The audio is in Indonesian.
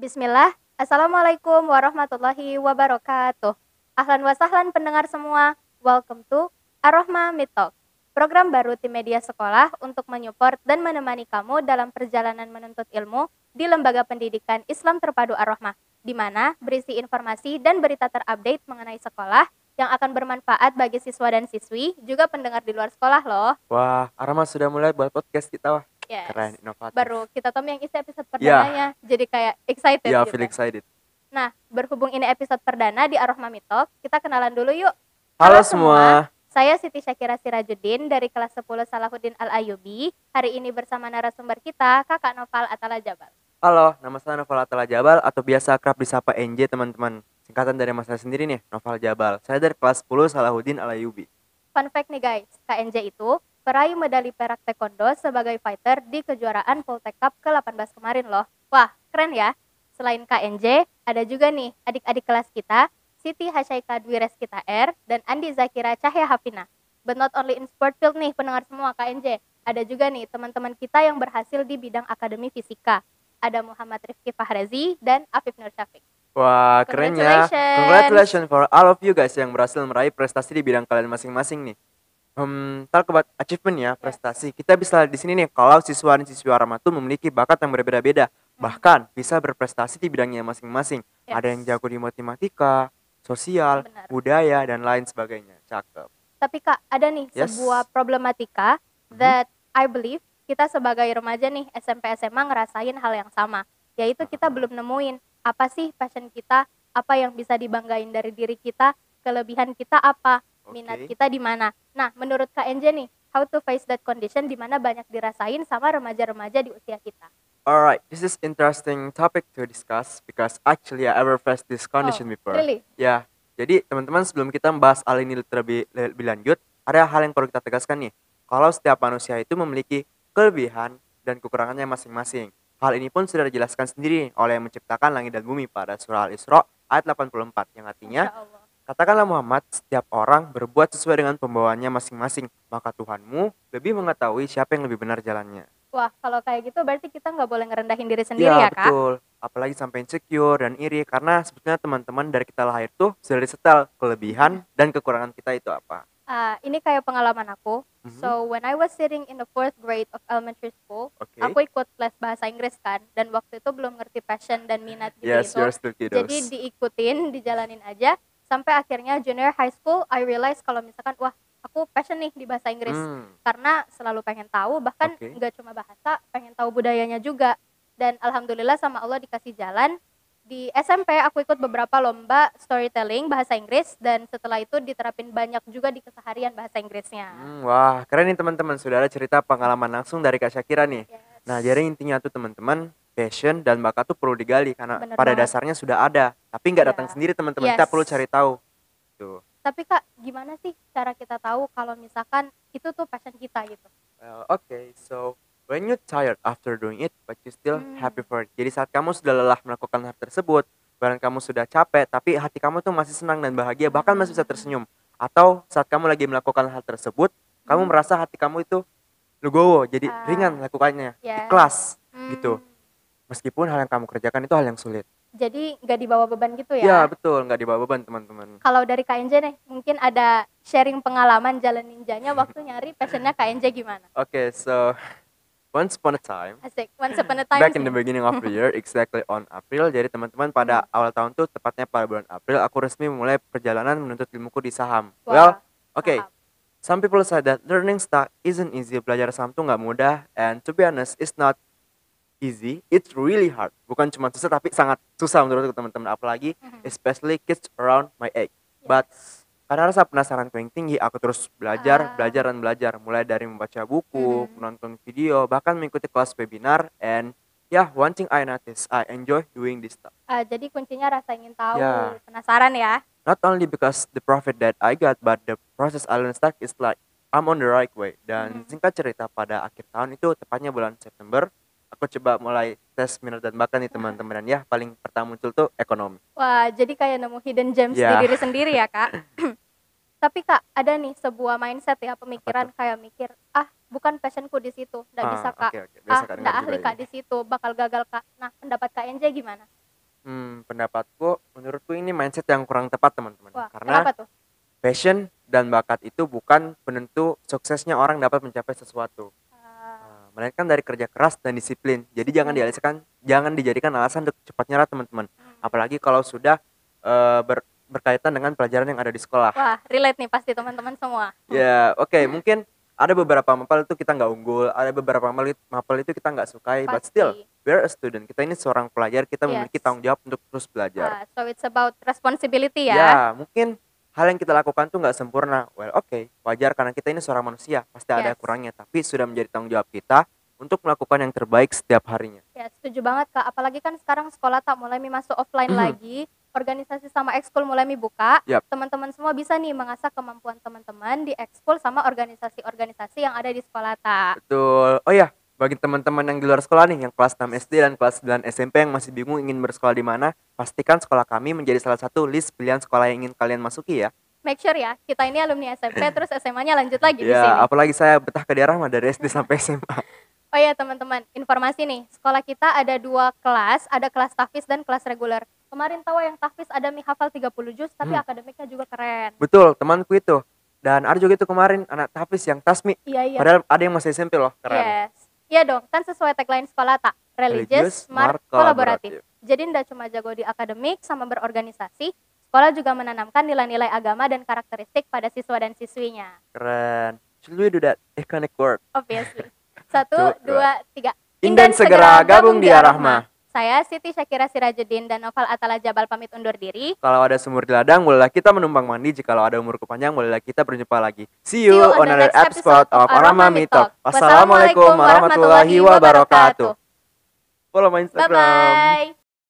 Bismillah, Assalamualaikum warahmatullahi wabarakatuh. Ahlan wa sahlan pendengar semua, welcome to Ar-Rahma Meet Talk, program baru tim media sekolah untuk menyupport dan menemani kamu dalam perjalanan menuntut ilmu di Lembaga Pendidikan Islam Terpadu Ar-Rahmah, di mana berisi informasi dan berita terupdate mengenai sekolah yang akan bermanfaat bagi siswa dan siswi, juga pendengar di luar sekolah loh. Wah, Arama sudah mulai buat podcast kita. Wah, keren, Yes, inovatif. baru kita Tom yang isi episode Ya, perdananya, jadi kayak excited ya, gitu. feel excited. Nah, berhubung ini episode perdana di Ar-Rahma Meet Talk, kita kenalan dulu yuk. Halo semua. Saya Siti Syakira Sirajuddin dari kelas 10 Salahuddin Al-Ayubi. Hari ini bersama narasumber kita, Kakak Noval Atala Jabal. Halo, nama saya Noval Atala Jabal atau biasa akrab disapa NJ teman-teman. Singkatan dari mas saya sendiri nih, Noval Jabal. Saya dari kelas 10 Salahuddin Al-Ayubi. Fun fact nih guys, KNJ itu peraih medali perak taekwondo sebagai fighter di kejuaraan Poltek Cup ke-18 kemarin loh. Wah, keren ya. Selain KNJ, ada juga nih adik-adik kelas kita, Siti Hasyaika Dwi Reskita R dan Andi Zakira Cahya Hafina. But not only in sport field nih pendengar semua KNJ, ada juga nih teman-teman kita yang berhasil di bidang akademi fisika. Ada Muhammad Rifki Fahrazi dan Afif Nur Syafiq. Wah, keren ya. Congratulations for all of you guys yang berhasil meraih prestasi di bidang kalian masing-masing nih. Talk about achievement ya, prestasi. Kita bisa lihat di sini nih, kalau siswa dan siswi Arama tuh memiliki bakat yang berbeda-beda. Bahkan bisa berprestasi di bidangnya masing-masing. Yes. Ada yang jago di matematika, sosial, Benar. budaya, dan lain sebagainya. Cakep. Tapi Kak, ada nih Yes. sebuah problematika that I believe kita sebagai remaja nih SMP SMA ngerasain hal yang sama, yaitu kita belum nemuin apa sih passion kita, apa yang bisa dibanggain dari diri kita, kelebihan kita apa, minat Oke. kita di mana. Nah, menurut Kak Enje nih, how to face that condition di mana banyak dirasain sama remaja-remaja di usia kita. Alright, this is interesting topic to discuss because actually I ever faced this condition before. Really? Ya, jadi teman-teman sebelum kita membahas hal ini lebih lanjut, ada hal yang perlu kita tegaskan nih. Kalau setiap manusia itu memiliki kelebihan dan kekurangannya masing-masing. Hal ini pun sudah dijelaskan sendiri oleh yang menciptakan langit dan bumi pada surah Al-Isra ayat 84 yang artinya, Masya Allah. katakanlah Muhammad, setiap orang berbuat sesuai dengan pembawaannya masing-masing, maka Tuhanmu lebih mengetahui siapa yang lebih benar jalannya. Wah, kalau kayak gitu berarti kita nggak boleh ngerendahin diri sendiri Iya, ya Kak? betul. Apalagi sampai insecure dan iri karena sebetulnya teman-teman dari kita lahir tuh sudah disetel kelebihan dan kekurangan kita itu apa. Ini kayak pengalaman aku. Mhm. So when I was sitting in the 4th grade of elementary school, Oke. aku ikut les bahasa Inggris kan, dan waktu itu belum ngerti passion dan minat gitu Yes, itu. you're still kiddos. Jadi diikutin, dijalanin aja sampai akhirnya junior high school I realize kalau misalkan wah, aku passion nih di bahasa Inggris. Karena selalu pengen tahu, bahkan Oke. nggak cuma bahasa, pengen tahu budayanya juga. Dan alhamdulillah sama Allah dikasih jalan. Di SMP aku ikut beberapa lomba storytelling bahasa Inggris dan setelah itu diterapin banyak juga di keseharian bahasa Inggrisnya. Wah, keren nih teman-teman. Sudah ada cerita pengalaman langsung dari Kak Syakira nih. Yes. Nah, jadi intinya tuh teman-teman, passion dan bakat tuh perlu digali karena Bener pada banget. dasarnya sudah ada. Tapi nggak Iya. datang sendiri teman-teman. Kita Yes. perlu cari tahu. Tuh. Tapi Kak, gimana sih cara kita tahu kalau misalkan itu tuh passion kita gitu? Okay, so when you tired after doing it, but you still happy for it. Jadi saat kamu sudah lelah melakukan hal tersebut, badan kamu sudah capek, tapi hati kamu tuh masih senang dan bahagia, bahkan masih bisa tersenyum. Atau saat kamu lagi melakukan hal tersebut, kamu merasa hati kamu itu legowo, jadi ringan melakukannya, Yes. ikhlas gitu. Meskipun hal yang kamu kerjakan itu hal yang sulit. Jadi nggak dibawa beban gitu Ya, ya? betul, nggak dibawa beban teman-teman. Kalau dari KNJ nih, mungkin ada sharing pengalaman jalan ninjanya waktu nyari passionnya KNJ gimana? Okay, so once upon a time, Asik, once upon a time back in sih. the beginning of the year, exactly on April. Jadi teman-teman pada awal tahun tuh, tepatnya pada bulan April, aku resmi memulai perjalanan menuntut ilmuku di saham. Wah, Well, okay. saham. Some people say that learning stock isn't easy. Belajar saham tuh nggak mudah, and to be honest, it's not easy. It's really hard. Bukan cuma susah, tapi sangat susah menurutku teman-teman. Apalagi, especially kids around my age. But karena rasa penasaranku yang tinggi, aku terus belajar, dan belajar. Mulai dari membaca buku, menonton video, bahkan mengikuti kelas webinar. And yeah, one thing I notice, I enjoy doing this stuff. Jadi kuncinya rasa ingin tahu, Ya. penasaran ya. Not only because the profit that I got, but the process I learn stuff is like I'm on the right way. Dan singkat cerita, pada akhir tahun itu, tepatnya bulan September, aku coba mulai tes minat dan bakat nih teman-teman. Dan ya, paling pertama muncul tuh ekonomi. Wah, jadi kayak nemu hidden gems di Ya. diri sendiri ya Kak. Tapi Kak, ada nih sebuah mindset ya, pemikiran kayak mikir, bukan passionku di situ, nggak bisa Kak. Oke. Biasa Kak Nggak dengar ahli juga Kak ini. di situ, bakal gagal Kak. Nah, pendapat Kak NJ gimana? Pendapatku, menurutku ini mindset yang kurang tepat teman-teman. Wah, Karena kenapa tuh? passion dan bakat itu bukan penentu suksesnya orang dapat mencapai sesuatu. Melainkan dari kerja keras dan disiplin. Jadi jangan dijadikan alasan untuk cepat nyerah teman-teman. Apalagi kalau sudah berkaitan dengan pelajaran yang ada di sekolah. Wah, relate nih pasti teman-teman semua. Ya, oke, mungkin ada beberapa mapel itu kita nggak unggul, ada beberapa mapel itu kita nggak sukai, but still, Pasti. we're a student. Kita ini seorang pelajar, kita Yes. memiliki tanggung jawab untuk terus belajar. So it's about responsibility ya. Ya, mungkin hal yang kita lakukan tuh nggak sempurna. Well, oke, wajar karena kita ini seorang manusia, pasti ada Yes. kurangnya. Tapi sudah menjadi tanggung jawab kita untuk melakukan yang terbaik setiap harinya. Ya, setuju banget Kak. Apalagi kan sekarang sekolah tak mulai masuk offline lagi, organisasi sama ekskul mulai buka. Yap. Teman-teman semua bisa nih mengasah kemampuan teman-teman di ekskul sama organisasi-organisasi yang ada di sekolah tak. Betul. Oh ya, bagi teman-teman yang di luar sekolah nih, yang kelas 6 SD dan kelas 9 SMP yang masih bingung ingin bersekolah di mana, pastikan sekolah kami menjadi salah satu list pilihan sekolah yang ingin kalian masuki ya. Make sure ya, kita ini alumni SMP terus SMA-nya lanjut lagi di Ya, sini. apalagi saya betah ke daerah mah dari SD sampai SMA. Oh ya teman-teman, informasi nih, sekolah kita ada 2 kelas, ada kelas tahfiz dan kelas reguler. Kemarin tahu yang tahfiz ada hafal 30 juz, tapi akademiknya juga keren. Betul, temanku itu. Dan ada juga itu kemarin anak tahfiz yang tasmi. Iya. Padahal ada yang masih SMP loh, keren. Yes. Iya dong, kan sesuai tagline sekolah tak? Religious, smart, kolaboratif. Jadi ndak cuma jago di akademik sama berorganisasi, sekolah juga menanamkan nilai-nilai agama dan karakteristik pada siswa dan siswinya. Keren. Should we do that iconic word? Obviously. 1, 2, 3. Indan segera gabung di Ar-Rahmah. Saya Siti Syakira Sirajuddin dan Noval Atala Jabal pamit undur diri. Kalau ada sumur di ladang, bolehlah kita menumpang mandi. Jikalau ada umurku panjang, bolehlah kita berjumpa lagi. See you on the next episode of Ar-Rahmah Talk. Wassalamualaikum warahmatullahi wabarakatuh. Follow my Instagram. Bye-bye.